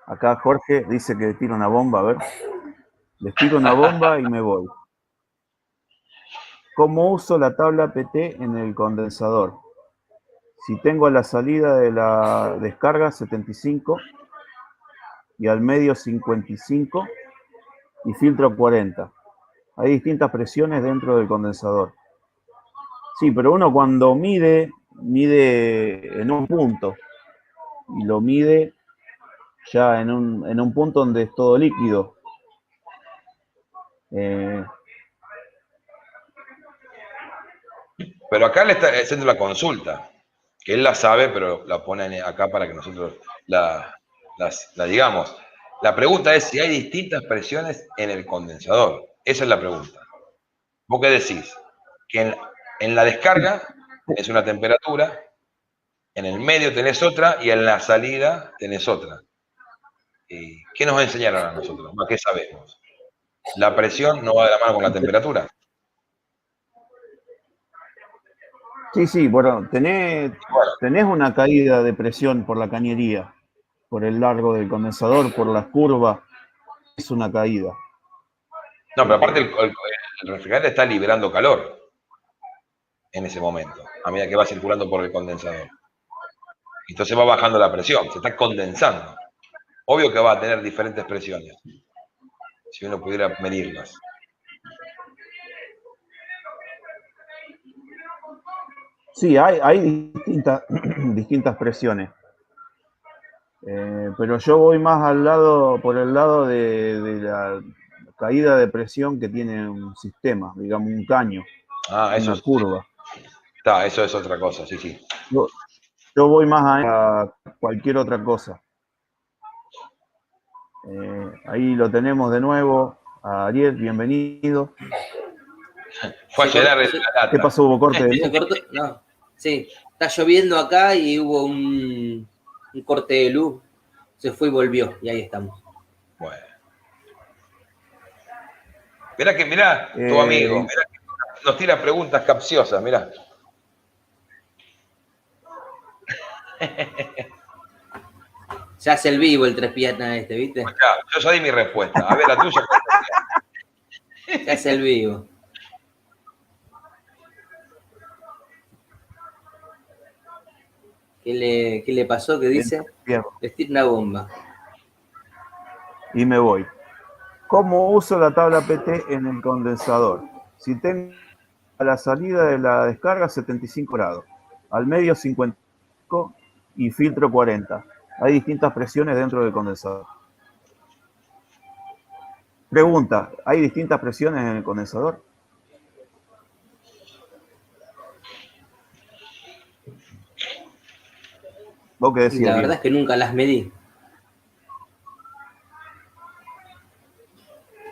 Acá Jorge dice que tira una bomba, a ver. Les tiro una bomba y me voy. ¿Cómo uso la tabla PT en el condensador? Si tengo a la salida de la descarga 75 y al medio 55 y filtro 40. Hay distintas presiones dentro del condensador. Sí, pero uno cuando mide en un punto y lo mide ya en un punto donde es todo líquido. Pero acá le está haciendo la consulta, que él la sabe, pero la pone acá para que nosotros la digamos. La pregunta es si hay distintas presiones en el condensador. Esa es la pregunta. ¿Vos qué decís? Que en la descarga es una temperatura, en el medio tenés otra y en la salida tenés otra. ¿Qué nos enseñaron a nosotros? ¿Qué sabemos? La presión no va de la mano con la temperatura. Sí, bueno, tenés una caída de presión por la cañería, por el largo del condensador, por las curvas, es una caída. No, pero aparte el refrigerante está liberando calor en ese momento, a medida que va circulando por el condensador. Entonces va bajando la presión, se está condensando. Obvio que va a tener diferentes presiones, si uno pudiera medirlas. Sí, hay distintas presiones. Pero yo voy más por el lado de la caída de presión que tiene un sistema, digamos un caño, Eso una curva. Eso es otra cosa, sí. Yo voy más a cualquier otra cosa. Ahí lo tenemos de nuevo, a Ariel, bienvenido. Fue a llenar la lata. ¿Qué pasó? ¿Hubo corte de luz? No, sí, está lloviendo acá y hubo un corte de luz. Se fue y volvió, y ahí estamos. Bueno. Mirá, tu amigo, mirá que nos tira preguntas capciosas, mirá. Se hace el vivo el tres piernas este, ¿viste? Claro, yo ya di mi respuesta. A ver, la tuya. Se hace el vivo. ¿Qué le pasó? ¿Qué dice? Les tiro una bomba. Y me voy. ¿Cómo uso la tabla PT en el condensador? Si tengo a la salida de la descarga 75 grados, al medio 55 y filtro 40. Hay distintas presiones dentro del condensador. Pregunta, ¿hay distintas presiones en el condensador? ¿Vos qué decías? La verdad es que nunca las medí.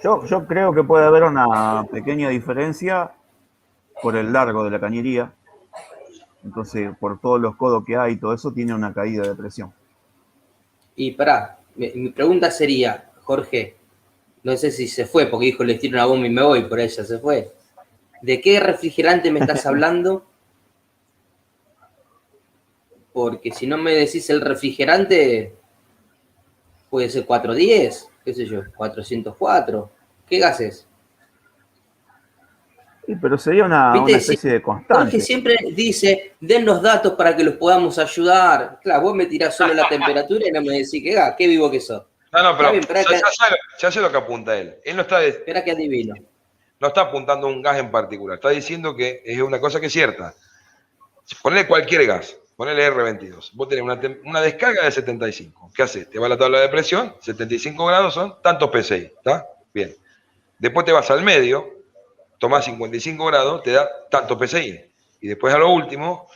Yo creo que puede haber una pequeña diferencia por el largo de la cañería. Entonces, por todos los codos que hay y todo eso, tiene una caída de presión. Y pará, mi pregunta sería, Jorge, no sé si se fue, porque dijo, les tiro una bomba y me voy, por ella se fue. ¿De qué refrigerante me estás hablando? Porque si no me decís el refrigerante, puede ser 410, qué sé yo, 404. ¿Qué gases? Sí, pero sería una especie de constante. Jorge siempre dice, den los datos para que los podamos ayudar. Claro, vos me tirás solo la temperatura y no me decís qué gas, qué vivo que sos. No, pero ya sé lo que apunta él. Él no está... Espera que adivino. No está apuntando a un gas en particular, está diciendo que es una cosa que es cierta. Ponele cualquier gas, ponele R22. Vos tenés una descarga de 75. ¿Qué haces? Te va a la tabla de presión, 75 grados son tantos PSI, ¿está? Bien. Después te vas al medio, tomás 55 grados, te da tantos PSI. Y después a lo último,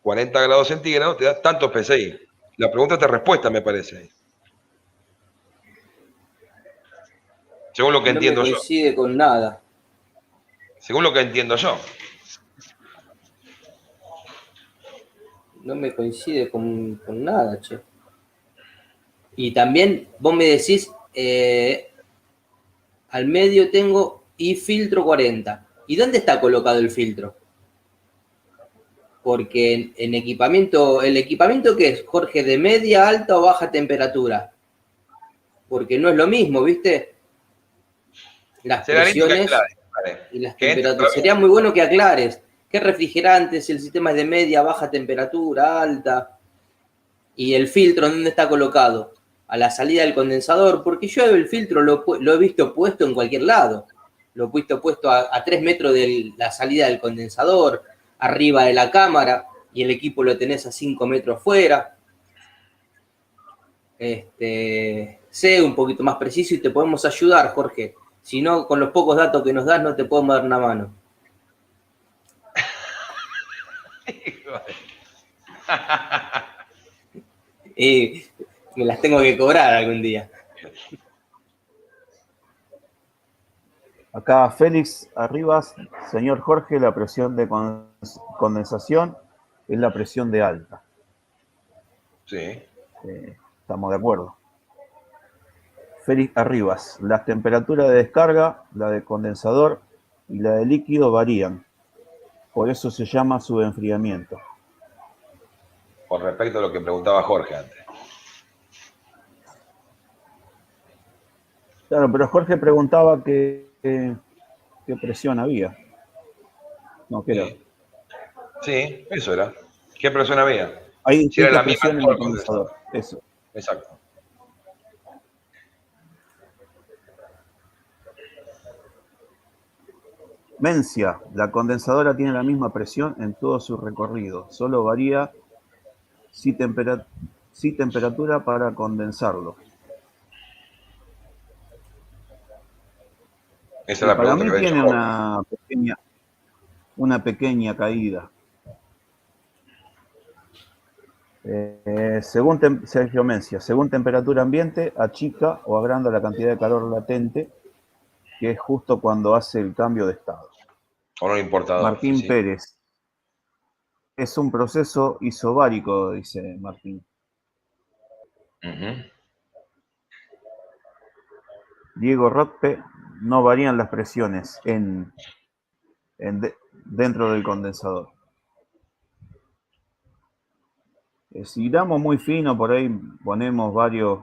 40 grados centígrados, te da tantos PSI. La pregunta te respuesta, me parece. Según lo que entiendo yo. No coincide con nada. Según lo que entiendo yo. No me coincide con nada, che. Y también vos me decís, al medio tengo y filtro 40. ¿Y dónde está colocado el filtro? Porque en equipamiento, ¿el equipamiento qué es, Jorge? ¿De media, alta o baja temperatura? Porque no es lo mismo, ¿viste? Las Será lindo que presiones aclare, vale. y las Que entre temperaturas. otra Sería vez. muy bueno que aclares qué refrigerante, si el sistema es de media, baja temperatura, alta, y el filtro, ¿dónde está colocado? A la salida del condensador, porque yo el filtro lo he visto puesto en cualquier lado. Lo he visto puesto a 3 metros de la salida del condensador, arriba de la cámara, y el equipo lo tenés a 5 metros fuera. Sé un poquito más preciso y te podemos ayudar, Jorge. Si no, con los pocos datos que nos das, no te podemos dar una mano. Y me las tengo que cobrar algún día. Acá Félix Arribas, señor Jorge, la presión de condensación es la presión de alta. Sí. Estamos de acuerdo. Félix Arribas, las temperaturas de descarga, la de condensador y la de líquido varían. Por eso se llama subenfriamiento. Con respecto a lo que preguntaba Jorge antes. Claro, pero Jorge preguntaba qué presión había. No, ¿qué era? Sí, eso era. ¿Qué presión había? Hay Si era distintas la misma en presiones en todo el el condensador. condensador. Eso. Exacto. Mencia, la condensadora tiene la misma presión en todo su recorrido, solo varía si temperatura para condensarlo. Esa es Y la para pregunta que mí había hecho tiene Jorge. una pequeña caída. Sergio Mencia, según temperatura ambiente, achica o agranda la cantidad de calor latente, que es justo cuando hace el cambio de estado. Con un importador. Martín Sí. Pérez, es un proceso isobárico, dice Martín. Uh-huh. Diego Rotpe, no varían las presiones dentro del condensador. Si damos muy fino, por ahí ponemos varios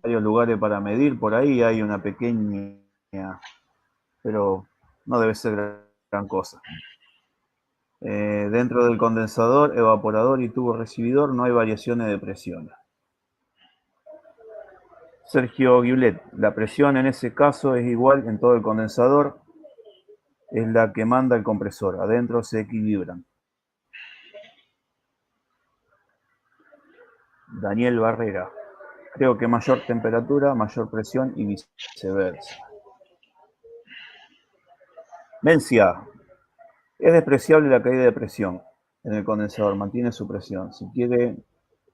lugares para medir, por ahí hay una pequeña, pero no debe ser gran cosa. Dentro del condensador, evaporador y tubo recibidor no hay variaciones de presión. Sergio Guiulet, la presión en ese caso es igual en todo el condensador, es la que manda el compresor, adentro se equilibran. Daniel Barrera, creo que mayor temperatura, mayor presión y viceversa. Mencia, es despreciable la caída de presión en el condensador, mantiene su presión. Si quiere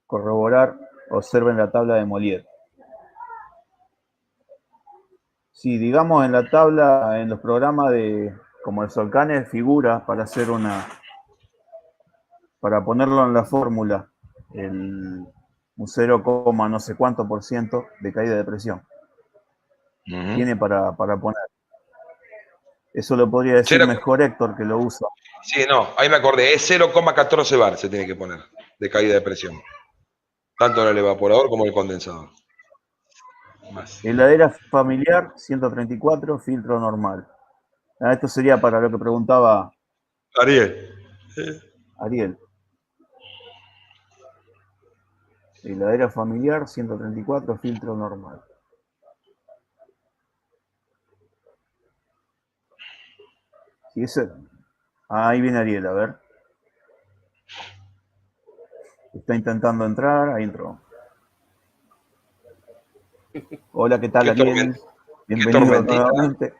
corroborar, observen la tabla de Molière. Si digamos en la tabla, en los programas como el Solcanes, figura para hacer para ponerlo en la fórmula, un 0, no sé cuánto por ciento de caída de presión. Uh-huh. Tiene para poner. Eso lo podría decir mejor Héctor, que lo usa. Sí, no, ahí me acordé, es 0,14 bar se tiene que poner de caída de presión. Tanto en el evaporador como en el condensador. Más. Heladera familiar, 134, filtro normal. Esto sería para lo que preguntaba Ariel. Heladera familiar, 134, filtro normal. Sí, ahí viene Ariel, a ver. Está intentando entrar, ahí entró. Hola, ¿qué tal, Ariel? Bienvenido nuevamente.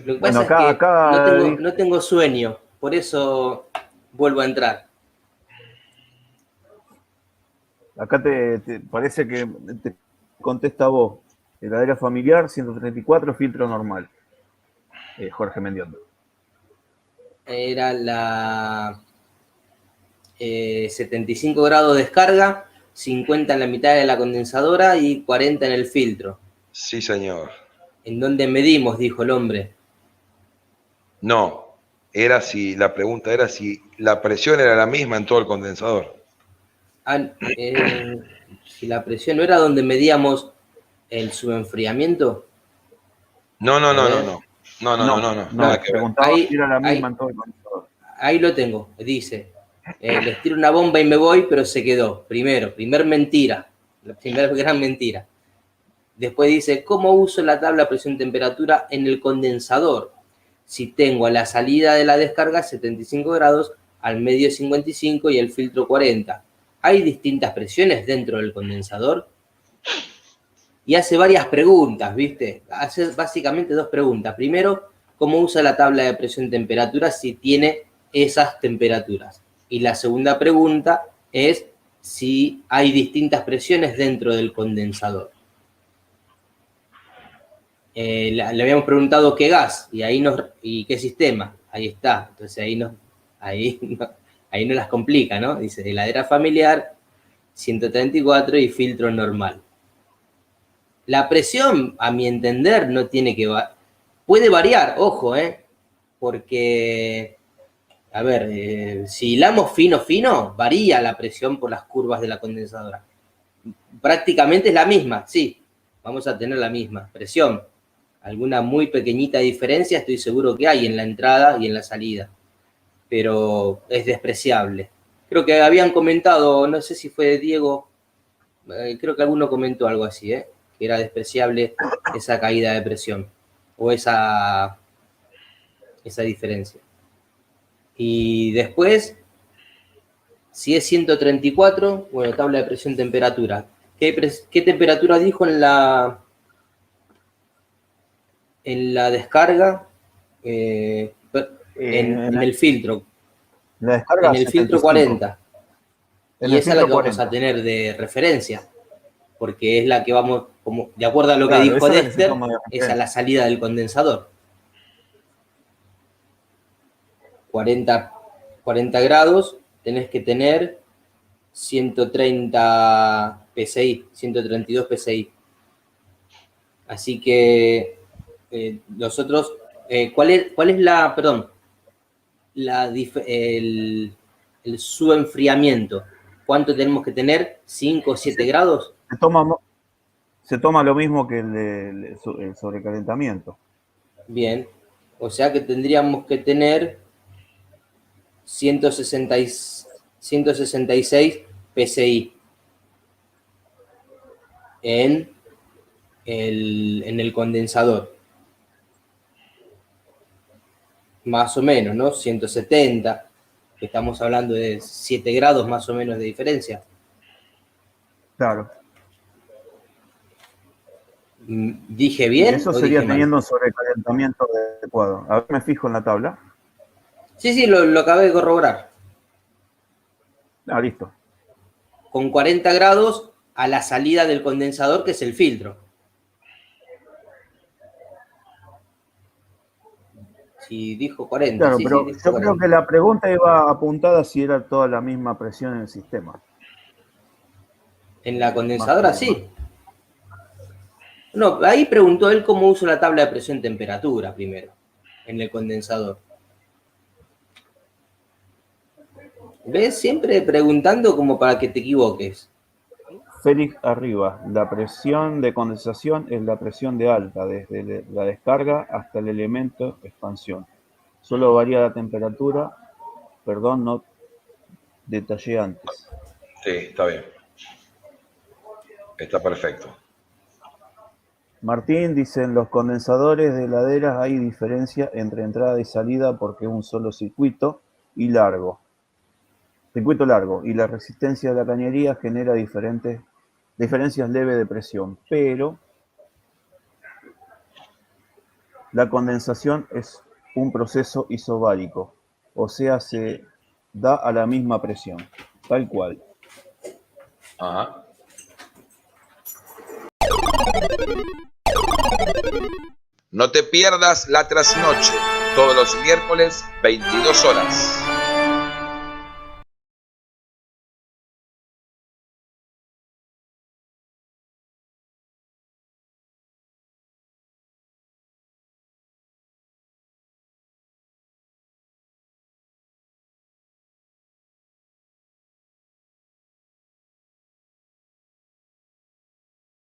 Lo que pasa es que acá no tengo sueño, por eso vuelvo a entrar. Acá te parece que te contesta vos. Heladera familiar, 134, filtro normal. Jorge Mendiondo. Era la 75 grados de descarga, 50 en la mitad de la condensadora y 40 en el filtro. Sí, señor. ¿En dónde medimos? Dijo el hombre. No, la pregunta era si la presión era la misma en todo el condensador. Si la presión no era donde medíamos el subenfriamiento. No. No, preguntaba si era la misma en todo el condensador. Ahí lo tengo, dice, les tiro una bomba y me voy, pero se quedó. Primer mentira, la primera gran mentira. Después dice, ¿cómo uso la tabla presión-temperatura en el condensador? Si tengo a la salida de la descarga 75 grados, al medio 55 y el filtro 40. ¿Hay distintas presiones dentro del condensador? Y hace varias preguntas, ¿viste? Hace básicamente dos preguntas. Primero, ¿cómo usa la tabla de presión-temperatura si tiene esas temperaturas? Y la segunda pregunta es si hay distintas presiones dentro del condensador. Le habíamos preguntado qué gas y qué sistema. Ahí está. Entonces ahí no las complica, ¿no? Dice heladera familiar, 134 y filtro normal. La presión, a mi entender, no tiene que variar. Puede variar, ojo, porque, a ver, si hilamos fino, varía la presión por las curvas de la condensadora. Prácticamente es la misma, sí, vamos a tener la misma presión. Alguna muy pequeñita diferencia estoy seguro que hay en la entrada y en la salida, pero es despreciable. Creo que habían comentado, no sé si fue Diego, creo que alguno comentó algo así, que era despreciable esa caída de presión o esa diferencia. Y después, si es 134, bueno, tabla de presión-temperatura. ¿Qué temperatura dijo en la descarga? En el filtro. La descarga en el 75. Filtro 40. Y esa es la que 40. vamos a tener de referencia, porque es la que vamos, como de acuerdo a lo que Claro, dijo esa es la que Dexter, se toma de es a referencia. la salida del condensador. 40 grados, tenés que tener 130 PSI, 132 PSI. Así que nosotros, ¿cuál es la, perdón, el subenfriamiento? ¿Cuánto tenemos que tener? ¿5 o 7 grados? Se toma lo mismo que el sobrecalentamiento. Bien, o sea que tendríamos que tener 166 PSI en el condensador. Más o menos, ¿no? 170, estamos hablando de 7 grados más o menos de diferencia. Claro. ¿Dije bien? Eso o sería dije mal? teniendo un sobrecalentamiento adecuado. A ver, me fijo en la tabla. Sí, lo acabé de corroborar. Listo. Con 40 grados a la salida del condensador, que es el filtro. Si dijo 40. Claro, sí, pero dijo yo 40. creo que la pregunta iba apuntada si era toda la misma presión en el sistema. En la condensadora, sí. No, ahí preguntó él cómo uso la tabla de presión-temperatura primero, en el condensador. ¿Ves? Siempre preguntando como para que te equivoques. Félix arriba, la presión de condensación es la presión de alta, desde la descarga hasta el elemento expansión. Solo varía la temperatura, perdón, no detallé antes. Sí, está bien. Está perfecto. Martín dice, en los condensadores de heladeras hay diferencia entre entrada y salida porque es un solo circuito largo, y la resistencia de la cañería genera diferencias leves de presión, pero la condensación es un proceso isobárico, o sea, se da a la misma presión, tal cual. Ajá. No te pierdas la trasnoche, todos los miércoles, 22 horas.